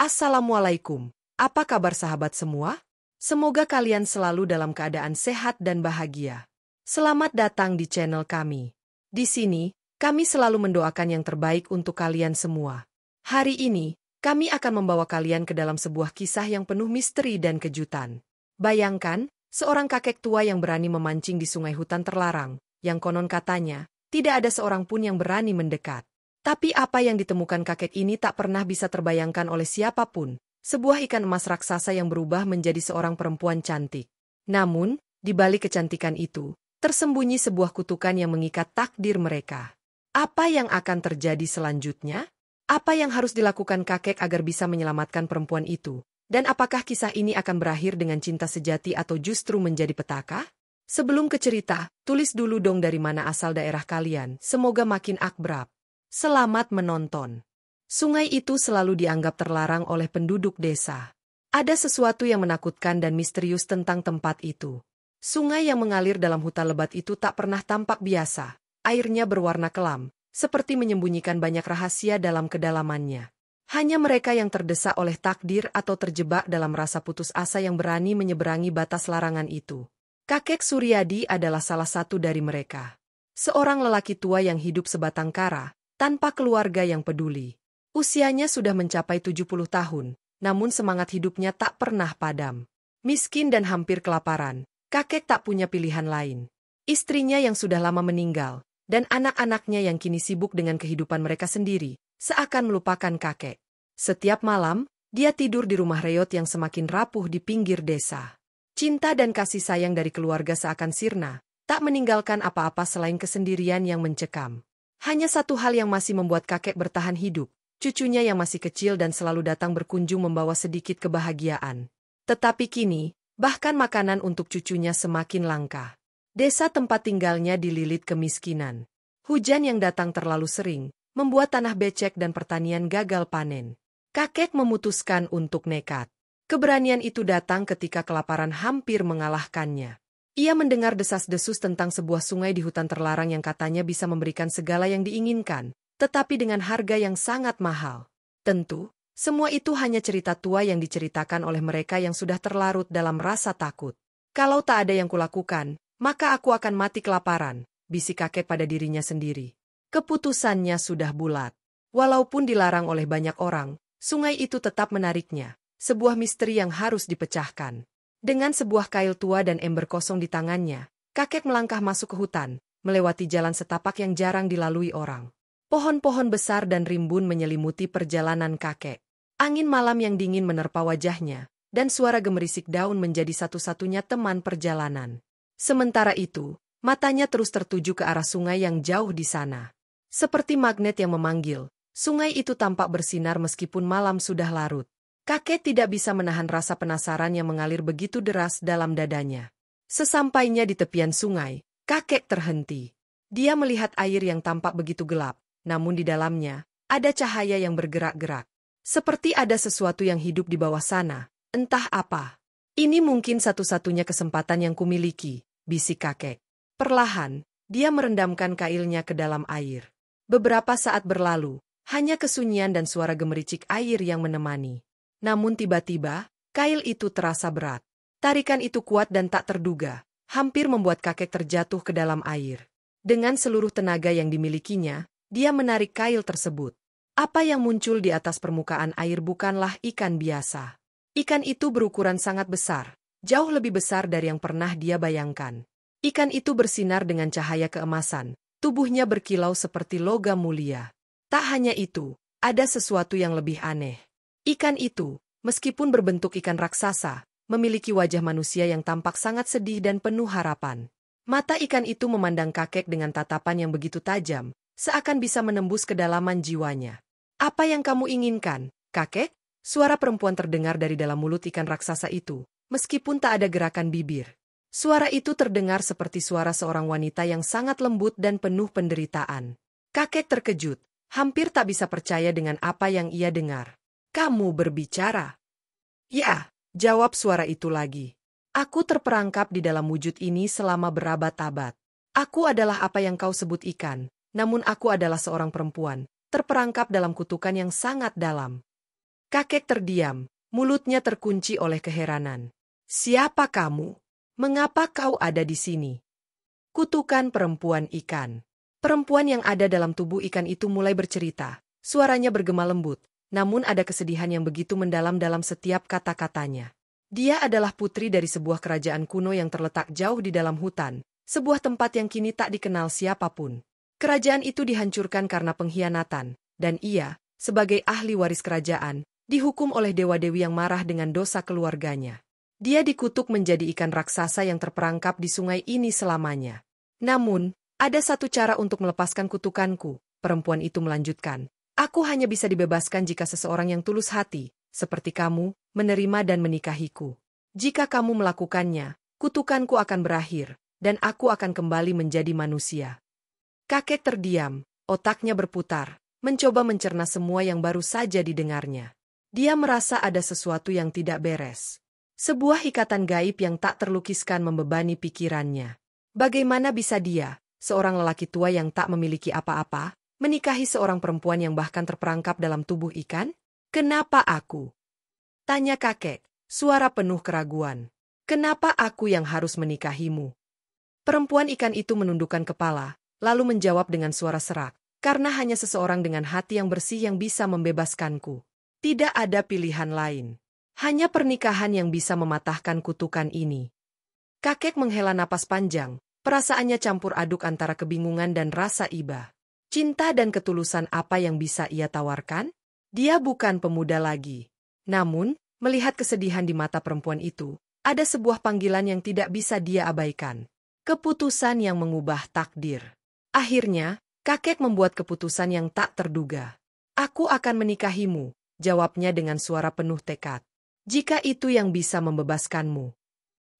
Assalamualaikum. Apa kabar sahabat semua? Semoga kalian selalu dalam keadaan sehat dan bahagia. Selamat datang di channel kami. Di sini, kami selalu mendoakan yang terbaik untuk kalian semua. Hari ini, kami akan membawa kalian ke dalam sebuah kisah yang penuh misteri dan kejutan. Bayangkan, seorang kakek tua yang berani memancing di sungai hutan terlarang, yang konon katanya, tidak ada seorang pun yang berani mendekat. Tapi apa yang ditemukan kakek ini tak pernah bisa terbayangkan oleh siapapun, sebuah ikan emas raksasa yang berubah menjadi seorang perempuan cantik. Namun, di balik kecantikan itu, tersembunyi sebuah kutukan yang mengikat takdir mereka. Apa yang akan terjadi selanjutnya? Apa yang harus dilakukan kakek agar bisa menyelamatkan perempuan itu? Dan apakah kisah ini akan berakhir dengan cinta sejati atau justru menjadi petaka? Sebelum ke cerita, tulis dulu dong dari mana asal daerah kalian, semoga makin akrab. Selamat menonton. Sungai itu selalu dianggap terlarang oleh penduduk desa. Ada sesuatu yang menakutkan dan misterius tentang tempat itu. Sungai yang mengalir dalam hutan lebat itu tak pernah tampak biasa. Airnya berwarna kelam, seperti menyembunyikan banyak rahasia dalam kedalamannya. Hanya mereka yang terdesak oleh takdir atau terjebak dalam rasa putus asa yang berani menyeberangi batas larangan itu. Kakek Suryadi adalah salah satu dari mereka. Seorang lelaki tua yang hidup sebatang kara, tanpa keluarga yang peduli. Usianya sudah mencapai 70 tahun, namun semangat hidupnya tak pernah padam. Miskin dan hampir kelaparan, kakek tak punya pilihan lain. Istrinya yang sudah lama meninggal, dan anak-anaknya yang kini sibuk dengan kehidupan mereka sendiri, seakan melupakan kakek. Setiap malam, dia tidur di rumah reot yang semakin rapuh di pinggir desa. Cinta dan kasih sayang dari keluarga seakan sirna, tak meninggalkan apa-apa selain kesendirian yang mencekam. Hanya satu hal yang masih membuat kakek bertahan hidup, cucunya yang masih kecil dan selalu datang berkunjung membawa sedikit kebahagiaan. Tetapi kini, bahkan makanan untuk cucunya semakin langka. Desa tempat tinggalnya dililit kemiskinan. Hujan yang datang terlalu sering, membuat tanah becek dan pertanian gagal panen. Kakek memutuskan untuk nekat. Keberanian itu datang ketika kelaparan hampir mengalahkannya. Ia mendengar desas-desus tentang sebuah sungai di hutan terlarang yang katanya bisa memberikan segala yang diinginkan, tetapi dengan harga yang sangat mahal. Tentu, semua itu hanya cerita tua yang diceritakan oleh mereka yang sudah terlarut dalam rasa takut. Kalau tak ada yang kulakukan, maka aku akan mati kelaparan, bisik kakek pada dirinya sendiri. Keputusannya sudah bulat. Walaupun dilarang oleh banyak orang, sungai itu tetap menariknya, sebuah misteri yang harus dipecahkan. Dengan sebuah kail tua dan ember kosong di tangannya, kakek melangkah masuk ke hutan, melewati jalan setapak yang jarang dilalui orang. Pohon-pohon besar dan rimbun menyelimuti perjalanan kakek. Angin malam yang dingin menerpa wajahnya, dan suara gemerisik daun menjadi satu-satunya teman perjalanan. Sementara itu, matanya terus tertuju ke arah sungai yang jauh di sana. Seperti magnet yang memanggil, sungai itu tampak bersinar meskipun malam sudah larut. Kakek tidak bisa menahan rasa penasaran yang mengalir begitu deras dalam dadanya. Sesampainya di tepian sungai, kakek terhenti. Dia melihat air yang tampak begitu gelap, namun di dalamnya, ada cahaya yang bergerak-gerak. Seperti ada sesuatu yang hidup di bawah sana, entah apa. Ini mungkin satu-satunya kesempatan yang kumiliki, bisik kakek. Perlahan, dia merendamkan kailnya ke dalam air. Beberapa saat berlalu, hanya kesunyian dan suara gemericik air yang menemani. Namun tiba-tiba, kail itu terasa berat. Tarikan itu kuat dan tak terduga, hampir membuat kakek terjatuh ke dalam air. Dengan seluruh tenaga yang dimilikinya, dia menarik kail tersebut. Apa yang muncul di atas permukaan air bukanlah ikan biasa. Ikan itu berukuran sangat besar, jauh lebih besar dari yang pernah dia bayangkan. Ikan itu bersinar dengan cahaya keemasan, tubuhnya berkilau seperti logam mulia. Tak hanya itu, ada sesuatu yang lebih aneh. Ikan itu, meskipun berbentuk ikan raksasa, memiliki wajah manusia yang tampak sangat sedih dan penuh harapan. Mata ikan itu memandang kakek dengan tatapan yang begitu tajam, seakan bisa menembus kedalaman jiwanya. "Apa yang kamu inginkan, kakek?" Suara perempuan terdengar dari dalam mulut ikan raksasa itu, meskipun tak ada gerakan bibir. Suara itu terdengar seperti suara seorang wanita yang sangat lembut dan penuh penderitaan. Kakek terkejut, hampir tak bisa percaya dengan apa yang ia dengar. "Kamu berbicara?" "Ya," jawab suara itu lagi. "Aku terperangkap di dalam wujud ini selama berabad-abad. Aku adalah apa yang kau sebut ikan, namun aku adalah seorang perempuan, terperangkap dalam kutukan yang sangat dalam." Kakek terdiam, mulutnya terkunci oleh keheranan. Siapa kamu? Mengapa kau ada di sini? Kutukan perempuan ikan. Perempuan yang ada dalam tubuh ikan itu mulai bercerita. Suaranya bergema lembut, namun ada kesedihan yang begitu mendalam dalam setiap kata-katanya. Dia adalah putri dari sebuah kerajaan kuno yang terletak jauh di dalam hutan, sebuah tempat yang kini tak dikenal siapapun. Kerajaan itu dihancurkan karena pengkhianatan, dan ia, sebagai ahli waris kerajaan, dihukum oleh dewa-dewi yang marah dengan dosa keluarganya. Dia dikutuk menjadi ikan raksasa yang terperangkap di sungai ini selamanya. Namun, ada satu cara untuk melepaskan kutukanku, perempuan itu melanjutkan. Aku hanya bisa dibebaskan jika seseorang yang tulus hati, seperti kamu, menerima dan menikahiku. Jika kamu melakukannya, kutukanku akan berakhir, dan aku akan kembali menjadi manusia. Kakek terdiam, otaknya berputar, mencoba mencerna semua yang baru saja didengarnya. Dia merasa ada sesuatu yang tidak beres. Sebuah ikatan gaib yang tak terlukiskan membebani pikirannya. Bagaimana bisa dia, seorang lelaki tua yang tak memiliki apa-apa, menikahi seorang perempuan yang bahkan terperangkap dalam tubuh ikan? Kenapa aku? Tanya kakek, suara penuh keraguan. Kenapa aku yang harus menikahimu? Perempuan ikan itu menundukkan kepala, lalu menjawab dengan suara serak, karena hanya seseorang dengan hati yang bersih yang bisa membebaskanku. Tidak ada pilihan lain. Hanya pernikahan yang bisa mematahkan kutukan ini. Kakek menghela napas panjang, perasaannya campur aduk antara kebingungan dan rasa iba. Cinta dan ketulusan apa yang bisa ia tawarkan? Dia bukan pemuda lagi. Namun, melihat kesedihan di mata perempuan itu, ada sebuah panggilan yang tidak bisa dia abaikan. Keputusan yang mengubah takdir. Akhirnya, kakek membuat keputusan yang tak terduga. Aku akan menikahimu, jawabnya dengan suara penuh tekad. Jika itu yang bisa membebaskanmu.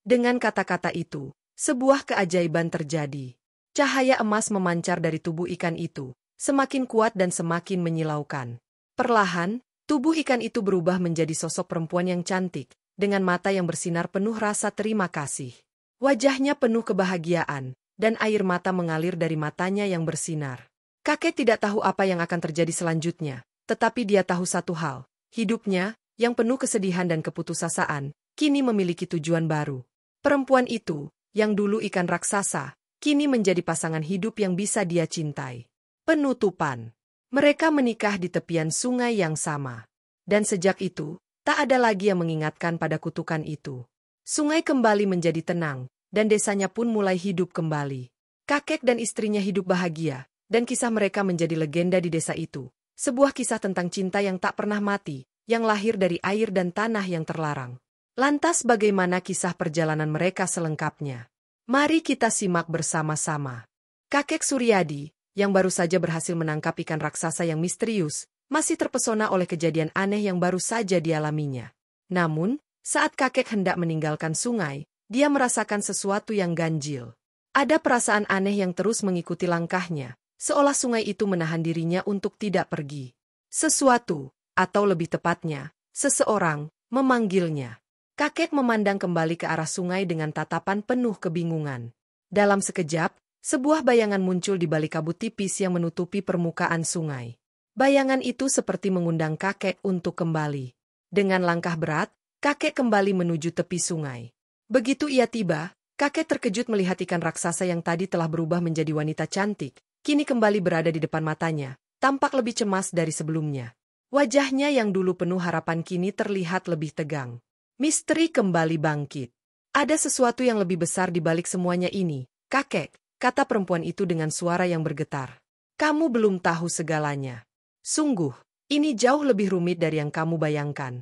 Dengan kata-kata itu, sebuah keajaiban terjadi. Cahaya emas memancar dari tubuh ikan itu, semakin kuat dan semakin menyilaukan. Perlahan, tubuh ikan itu berubah menjadi sosok perempuan yang cantik, dengan mata yang bersinar penuh rasa terima kasih. Wajahnya penuh kebahagiaan, dan air mata mengalir dari matanya yang bersinar. Kakek tidak tahu apa yang akan terjadi selanjutnya, tetapi dia tahu satu hal. Hidupnya, yang penuh kesedihan dan keputusasaan, kini memiliki tujuan baru. Perempuan itu, yang dulu ikan raksasa, kini menjadi pasangan hidup yang bisa dia cintai. Penutupan. Mereka menikah di tepian sungai yang sama. Dan sejak itu, tak ada lagi yang mengingatkan pada kutukan itu. Sungai kembali menjadi tenang, dan desanya pun mulai hidup kembali. Kakek dan istrinya hidup bahagia, dan kisah mereka menjadi legenda di desa itu. Sebuah kisah tentang cinta yang tak pernah mati, yang lahir dari air dan tanah yang terlarang. Lantas bagaimana kisah perjalanan mereka selengkapnya? Mari kita simak bersama-sama. Kakek Suryadi, yang baru saja berhasil menangkap ikan raksasa yang misterius, masih terpesona oleh kejadian aneh yang baru saja dialaminya. Namun, saat kakek hendak meninggalkan sungai, dia merasakan sesuatu yang ganjil. Ada perasaan aneh yang terus mengikuti langkahnya, seolah sungai itu menahan dirinya untuk tidak pergi. Sesuatu, atau lebih tepatnya, seseorang, memanggilnya. Kakek memandang kembali ke arah sungai dengan tatapan penuh kebingungan. Dalam sekejap, sebuah bayangan muncul di balik kabut tipis yang menutupi permukaan sungai. Bayangan itu seperti mengundang kakek untuk kembali. Dengan langkah berat, kakek kembali menuju tepi sungai. Begitu ia tiba, kakek terkejut melihat ikan raksasa yang tadi telah berubah menjadi wanita cantik, kini kembali berada di depan matanya, tampak lebih cemas dari sebelumnya. Wajahnya yang dulu penuh harapan kini terlihat lebih tegang. Misteri kembali bangkit. Ada sesuatu yang lebih besar di balik semuanya ini, kakek, kata perempuan itu dengan suara yang bergetar. Kamu belum tahu segalanya. Sungguh, ini jauh lebih rumit dari yang kamu bayangkan.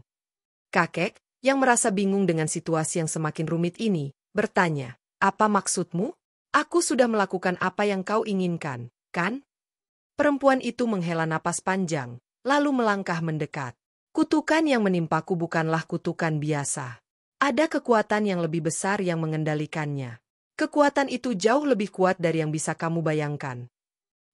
Kakek, yang merasa bingung dengan situasi yang semakin rumit ini, bertanya, apa maksudmu? Aku sudah melakukan apa yang kau inginkan, kan? Perempuan itu menghela napas panjang, lalu melangkah mendekat. Kutukan yang menimpaku bukanlah kutukan biasa. Ada kekuatan yang lebih besar yang mengendalikannya. Kekuatan itu jauh lebih kuat dari yang bisa kamu bayangkan.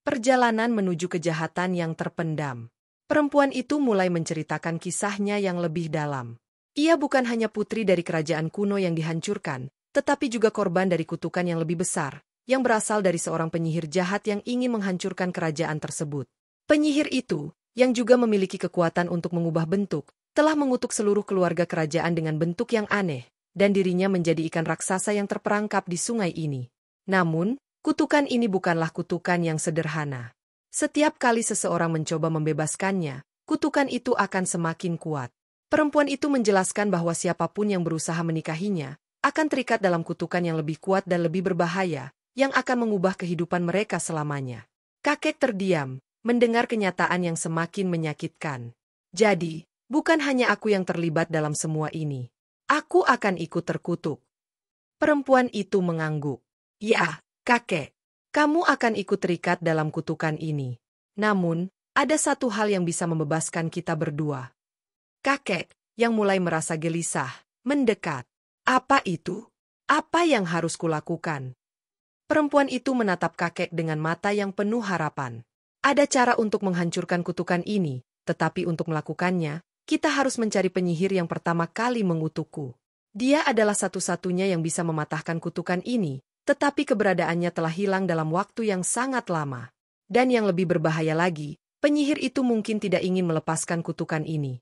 Perjalanan menuju kejahatan yang terpendam. Perempuan itu mulai menceritakan kisahnya yang lebih dalam. Ia bukan hanya putri dari kerajaan kuno yang dihancurkan, tetapi juga korban dari kutukan yang lebih besar, yang berasal dari seorang penyihir jahat yang ingin menghancurkan kerajaan tersebut. Penyihir itu, yang juga memiliki kekuatan untuk mengubah bentuk, telah mengutuk seluruh keluarga kerajaan dengan bentuk yang aneh, dan dirinya menjadi ikan raksasa yang terperangkap di sungai ini. Namun, kutukan ini bukanlah kutukan yang sederhana. Setiap kali seseorang mencoba membebaskannya, kutukan itu akan semakin kuat. Perempuan itu menjelaskan bahwa siapapun yang berusaha menikahinya akan terikat dalam kutukan yang lebih kuat dan lebih berbahaya, yang akan mengubah kehidupan mereka selamanya. Kakek terdiam, mendengar kenyataan yang semakin menyakitkan. Jadi, bukan hanya aku yang terlibat dalam semua ini. Aku akan ikut terkutuk. Perempuan itu mengangguk. Ya, kakek. Kamu akan ikut terikat dalam kutukan ini. Namun, ada satu hal yang bisa membebaskan kita berdua. Kakek, yang mulai merasa gelisah, mendekat. Apa itu? Apa yang harus kulakukan? Perempuan itu menatap kakek dengan mata yang penuh harapan. Ada cara untuk menghancurkan kutukan ini, tetapi untuk melakukannya, kita harus mencari penyihir yang pertama kali mengutukku. Dia adalah satu-satunya yang bisa mematahkan kutukan ini, tetapi keberadaannya telah hilang dalam waktu yang sangat lama. Dan yang lebih berbahaya lagi, penyihir itu mungkin tidak ingin melepaskan kutukan ini.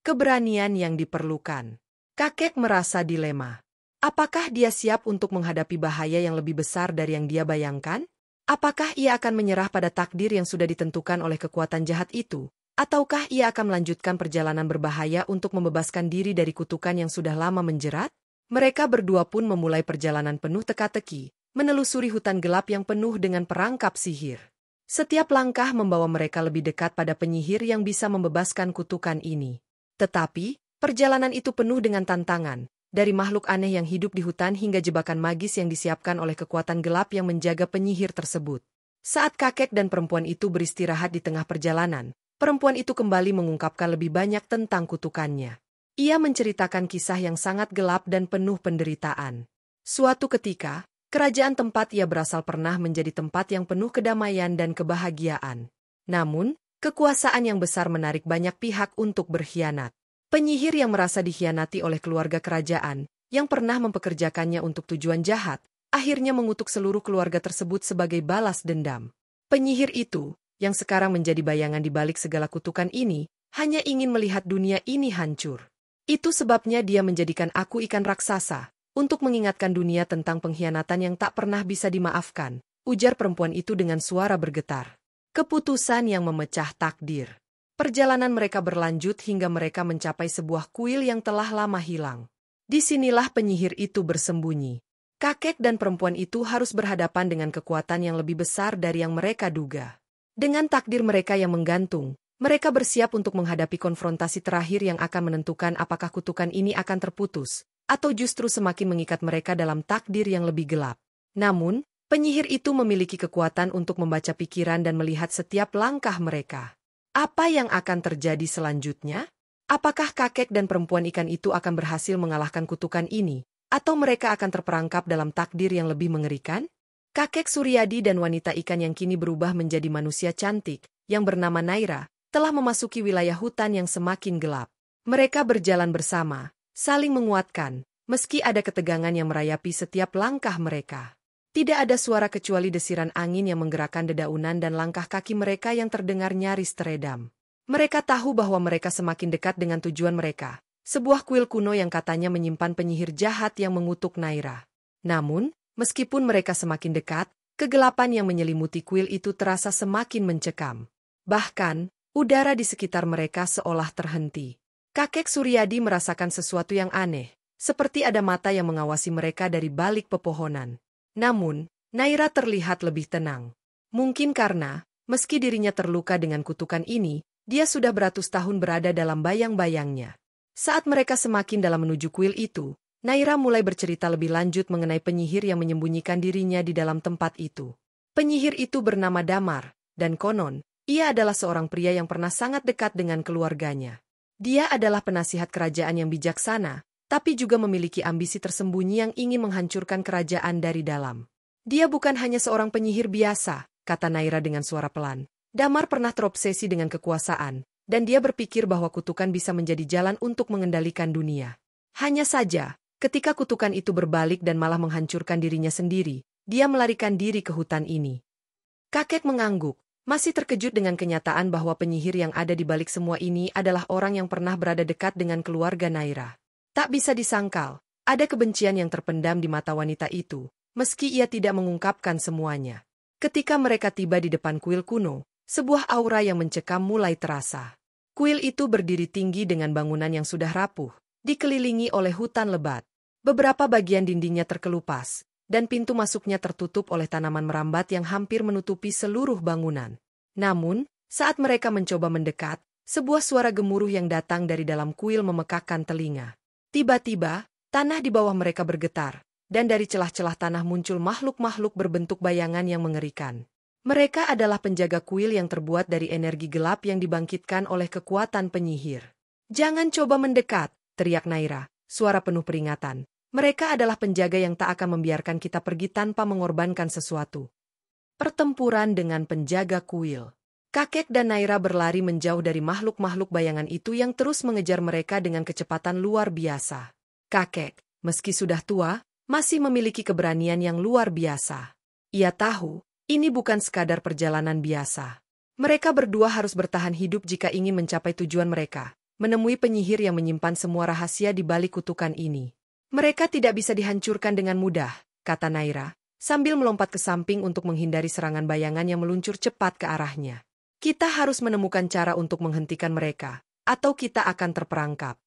Keberanian yang diperlukan. Kakek merasa dilema. Apakah dia siap untuk menghadapi bahaya yang lebih besar dari yang dia bayangkan? Apakah ia akan menyerah pada takdir yang sudah ditentukan oleh kekuatan jahat itu? Ataukah ia akan melanjutkan perjalanan berbahaya untuk membebaskan diri dari kutukan yang sudah lama menjerat? Mereka berdua pun memulai perjalanan penuh teka-teki, menelusuri hutan gelap yang penuh dengan perangkap sihir. Setiap langkah membawa mereka lebih dekat pada penyihir yang bisa membebaskan kutukan ini. Tetapi, perjalanan itu penuh dengan tantangan, dari makhluk aneh yang hidup di hutan hingga jebakan magis yang disiapkan oleh kekuatan gelap yang menjaga penyihir tersebut. Saat kakek dan perempuan itu beristirahat di tengah perjalanan, perempuan itu kembali mengungkapkan lebih banyak tentang kutukannya. Ia menceritakan kisah yang sangat gelap dan penuh penderitaan. Suatu ketika, kerajaan tempat ia berasal pernah menjadi tempat yang penuh kedamaian dan kebahagiaan. Namun, kekuasaan yang besar menarik banyak pihak untuk berkhianat. Penyihir yang merasa dikhianati oleh keluarga kerajaan, yang pernah mempekerjakannya untuk tujuan jahat, akhirnya mengutuk seluruh keluarga tersebut sebagai balas dendam. Penyihir itu, yang sekarang menjadi bayangan di balik segala kutukan ini, hanya ingin melihat dunia ini hancur. Itu sebabnya dia menjadikan aku ikan raksasa, untuk mengingatkan dunia tentang pengkhianatan yang tak pernah bisa dimaafkan, ujar perempuan itu dengan suara bergetar. Keputusan yang memecah takdir. Perjalanan mereka berlanjut hingga mereka mencapai sebuah kuil yang telah lama hilang. Disinilah penyihir itu bersembunyi. Kakek dan perempuan itu harus berhadapan dengan kekuatan yang lebih besar dari yang mereka duga. Dengan takdir mereka yang menggantung, mereka bersiap untuk menghadapi konfrontasi terakhir yang akan menentukan apakah kutukan ini akan terputus, atau justru semakin mengikat mereka dalam takdir yang lebih gelap. Namun, penyihir itu memiliki kekuatan untuk membaca pikiran dan melihat setiap langkah mereka. Apa yang akan terjadi selanjutnya? Apakah kakek dan perempuan ikan itu akan berhasil mengalahkan kutukan ini, atau mereka akan terperangkap dalam takdir yang lebih mengerikan? Kakek Suryadi dan wanita ikan yang kini berubah menjadi manusia cantik, yang bernama Naira, telah memasuki wilayah hutan yang semakin gelap. Mereka berjalan bersama, saling menguatkan, meski ada ketegangan yang merayapi setiap langkah mereka. Tidak ada suara kecuali desiran angin yang menggerakkan dedaunan dan langkah kaki mereka yang terdengar nyaris teredam. Mereka tahu bahwa mereka semakin dekat dengan tujuan mereka, sebuah kuil kuno yang katanya menyimpan penyihir jahat yang mengutuk Naira. Namun, meskipun mereka semakin dekat, kegelapan yang menyelimuti kuil itu terasa semakin mencekam. Bahkan, udara di sekitar mereka seolah terhenti. Kakek Suryadi merasakan sesuatu yang aneh, seperti ada mata yang mengawasi mereka dari balik pepohonan. Namun, Naira terlihat lebih tenang. Mungkin karena, meski dirinya terluka dengan kutukan ini, dia sudah beratus tahun berada dalam bayang-bayangnya. Saat mereka semakin dalam menuju kuil itu, Naira mulai bercerita lebih lanjut mengenai penyihir yang menyembunyikan dirinya di dalam tempat itu. Penyihir itu bernama Damar, dan konon, ia adalah seorang pria yang pernah sangat dekat dengan keluarganya. Dia adalah penasihat kerajaan yang bijaksana, tapi juga memiliki ambisi tersembunyi yang ingin menghancurkan kerajaan dari dalam. Dia bukan hanya seorang penyihir biasa, kata Naira dengan suara pelan. Damar pernah terobsesi dengan kekuasaan, dan dia berpikir bahwa kutukan bisa menjadi jalan untuk mengendalikan dunia. Hanya saja, ketika kutukan itu berbalik dan malah menghancurkan dirinya sendiri, dia melarikan diri ke hutan ini. Kakek mengangguk, Masih terkejut dengan kenyataan bahwa penyihir yang ada di balik semua ini adalah orang yang pernah berada dekat dengan keluarga Naira. Tak bisa disangkal, ada kebencian yang terpendam di mata wanita itu, meski ia tidak mengungkapkan semuanya. Ketika mereka tiba di depan kuil kuno, sebuah aura yang mencekam mulai terasa. Kuil itu berdiri tinggi dengan bangunan yang sudah rapuh, dikelilingi oleh hutan lebat. Beberapa bagian dindingnya terkelupas, dan pintu masuknya tertutup oleh tanaman merambat yang hampir menutupi seluruh bangunan. Namun, saat mereka mencoba mendekat, sebuah suara gemuruh yang datang dari dalam kuil memekakkan telinga. Tiba-tiba, tanah di bawah mereka bergetar, dan dari celah-celah tanah muncul makhluk-makhluk berbentuk bayangan yang mengerikan. Mereka adalah penjaga kuil yang terbuat dari energi gelap yang dibangkitkan oleh kekuatan penyihir. "Jangan coba mendekat," teriak Naira, suara penuh peringatan. "Mereka adalah penjaga yang tak akan membiarkan kita pergi tanpa mengorbankan sesuatu." Pertempuran dengan penjaga kuil. Kakek dan Naira berlari menjauh dari makhluk-makhluk bayangan itu yang terus mengejar mereka dengan kecepatan luar biasa. Kakek, meski sudah tua, masih memiliki keberanian yang luar biasa. Ia tahu, ini bukan sekadar perjalanan biasa. Mereka berdua harus bertahan hidup jika ingin mencapai tujuan mereka, menemui penyihir yang menyimpan semua rahasia di balik kutukan ini. "Mereka tidak bisa dihancurkan dengan mudah," kata Naira, sambil melompat ke samping untuk menghindari serangan bayangan yang meluncur cepat ke arahnya. "Kita harus menemukan cara untuk menghentikan mereka, atau kita akan terperangkap."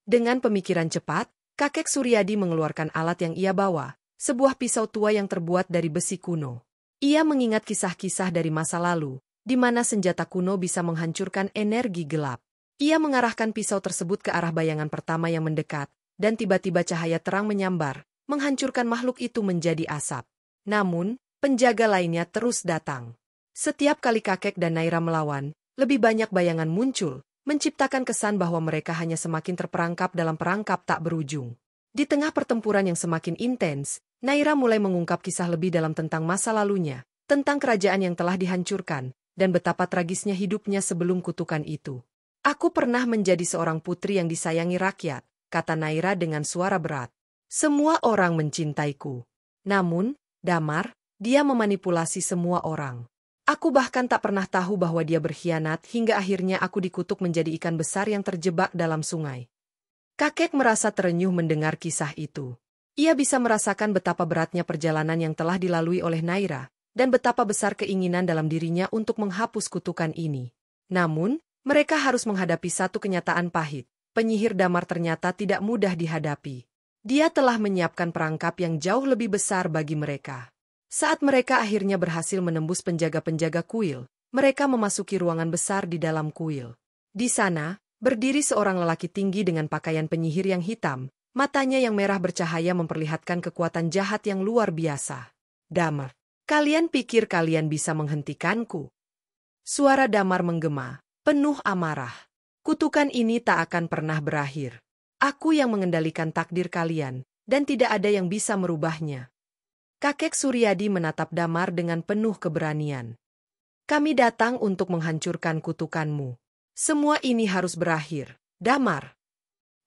Dengan pemikiran cepat, kakek Suryadi mengeluarkan alat yang ia bawa, sebuah pisau tua yang terbuat dari besi kuno. Ia mengingat kisah-kisah dari masa lalu, di mana senjata kuno bisa menghancurkan energi gelap. Ia mengarahkan pisau tersebut ke arah bayangan pertama yang mendekat, dan tiba-tiba cahaya terang menyambar, menghancurkan makhluk itu menjadi asap. Namun, penjaga lainnya terus datang. Setiap kali kakek dan Naira melawan, lebih banyak bayangan muncul, menciptakan kesan bahwa mereka hanya semakin terperangkap dalam perangkap tak berujung. Di tengah pertempuran yang semakin intens, Naira mulai mengungkap kisah lebih dalam tentang masa lalunya, tentang kerajaan yang telah dihancurkan, dan betapa tragisnya hidupnya sebelum kutukan itu. "Aku pernah menjadi seorang putri yang disayangi rakyat," kata Naira dengan suara berat. "Semua orang mencintaiku. Namun, Damar, dia memanipulasi semua orang. Aku bahkan tak pernah tahu bahwa dia berkhianat hingga akhirnya aku dikutuk menjadi ikan besar yang terjebak dalam sungai." Kakek merasa terenyuh mendengar kisah itu. Ia bisa merasakan betapa beratnya perjalanan yang telah dilalui oleh Naira, dan betapa besar keinginan dalam dirinya untuk menghapus kutukan ini. Namun, mereka harus menghadapi satu kenyataan pahit. Penyihir Damar ternyata tidak mudah dihadapi. Dia telah menyiapkan perangkap yang jauh lebih besar bagi mereka. Saat mereka akhirnya berhasil menembus penjaga-penjaga kuil, mereka memasuki ruangan besar di dalam kuil. Di sana, berdiri seorang lelaki tinggi dengan pakaian penyihir yang hitam, matanya yang merah bercahaya memperlihatkan kekuatan jahat yang luar biasa. "Damar, kalian pikir kalian bisa menghentikanku?" Suara Damar menggema, penuh amarah. "Kutukan ini tak akan pernah berakhir. Aku yang mengendalikan takdir kalian, dan tidak ada yang bisa merubahnya." Kakek Suryadi menatap Damar dengan penuh keberanian. "Kami datang untuk menghancurkan kutukanmu. Semua ini harus berakhir, Damar."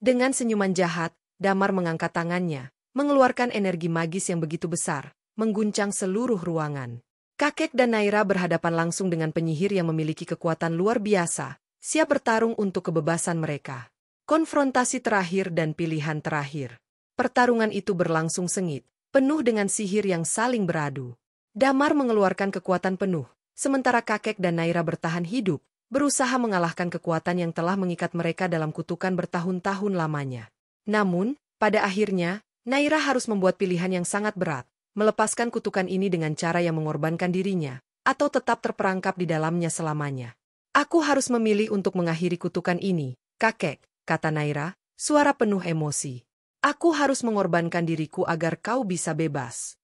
Dengan senyuman jahat, Damar mengangkat tangannya, mengeluarkan energi magis yang begitu besar, mengguncang seluruh ruangan. Kakek dan Naira berhadapan langsung dengan penyihir yang memiliki kekuatan luar biasa, siap bertarung untuk kebebasan mereka. Konfrontasi terakhir dan pilihan terakhir. Pertarungan itu berlangsung sengit, penuh dengan sihir yang saling beradu. Damar mengeluarkan kekuatan penuh, sementara kakek dan Naira bertahan hidup, berusaha mengalahkan kekuatan yang telah mengikat mereka dalam kutukan bertahun-tahun lamanya. Namun, pada akhirnya, Naira harus membuat pilihan yang sangat berat, melepaskan kutukan ini dengan cara yang mengorbankan dirinya, atau tetap terperangkap di dalamnya selamanya. "Aku harus memilih untuk mengakhiri kutukan ini, kakek," kata Naira, suara penuh emosi. "Aku harus mengorbankan diriku agar kau bisa bebas."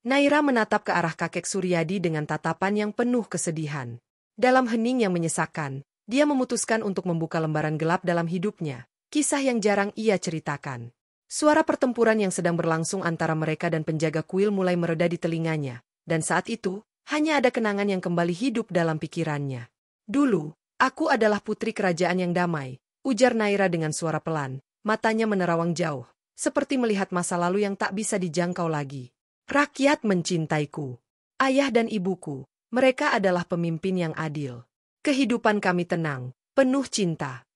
Naira menatap ke arah kakek Suryadi dengan tatapan yang penuh kesedihan. Dalam hening yang menyesakkan, dia memutuskan untuk membuka lembaran gelap dalam hidupnya, kisah yang jarang ia ceritakan. Suara pertempuran yang sedang berlangsung antara mereka dan penjaga kuil mulai mereda di telinganya, dan saat itu, hanya ada kenangan yang kembali hidup dalam pikirannya. "Dulu, aku adalah putri kerajaan yang damai," ujar Naira dengan suara pelan, matanya menerawang jauh, seperti melihat masa lalu yang tak bisa dijangkau lagi. "Rakyat mencintaiku. Ayah dan ibuku, Mereka adalah pemimpin yang adil. Kehidupan kami tenang, penuh cinta.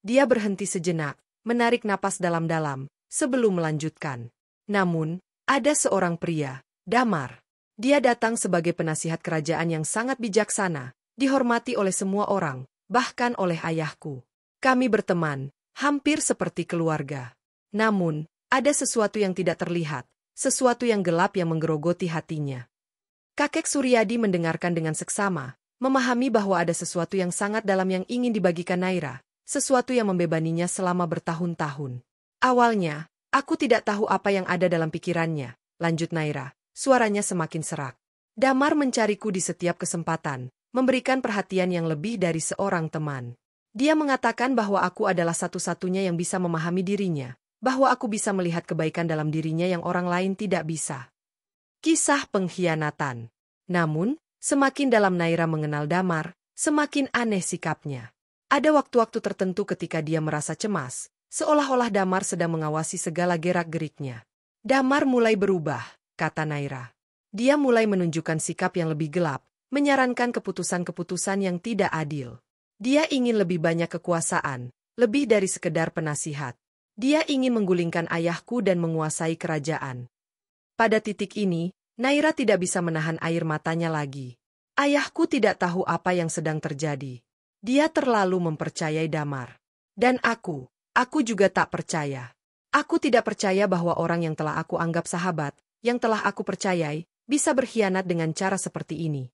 Dia berhenti sejenak, menarik napas dalam-dalam, sebelum melanjutkan. Namun, ada seorang pria, Damar. Dia datang sebagai penasihat kerajaan yang sangat bijaksana, dihormati oleh semua orang, bahkan oleh ayahku. Kami berteman, hampir seperti keluarga. Namun, ada sesuatu yang tidak terlihat, sesuatu yang gelap yang menggerogoti hatinya. Kakek Suryadi mendengarkan dengan seksama, memahami bahwa ada sesuatu yang sangat dalam yang ingin dibagikan Naira, sesuatu yang membebaninya selama bertahun-tahun. Awalnya, aku tidak tahu apa yang ada dalam pikirannya, lanjut Naira, suaranya semakin serak. Damar mencariku di setiap kesempatan, memberikan perhatian yang lebih dari seorang teman. Dia mengatakan bahwa aku adalah satu-satunya yang bisa memahami dirinya, bahwa aku bisa melihat kebaikan dalam dirinya yang orang lain tidak bisa. Kisah pengkhianatan. Namun, semakin dalam Naira mengenal Damar, semakin aneh sikapnya. Ada waktu-waktu tertentu ketika dia merasa cemas, seolah-olah Damar sedang mengawasi segala gerak-geriknya. Damar mulai berubah, kata Naira. Dia mulai menunjukkan sikap yang lebih gelap, menyarankan keputusan-keputusan yang tidak adil. Dia ingin lebih banyak kekuasaan, lebih dari sekedar penasihat. Dia ingin menggulingkan ayahku dan menguasai kerajaan. Pada titik ini, Naira tidak bisa menahan air matanya lagi. Ayahku tidak tahu apa yang sedang terjadi. Dia terlalu mempercayai Damar. Dan aku juga tak percaya. Aku tidak percaya bahwa orang yang telah aku anggap sahabat, yang telah aku percayai, bisa berkhianat dengan cara seperti ini.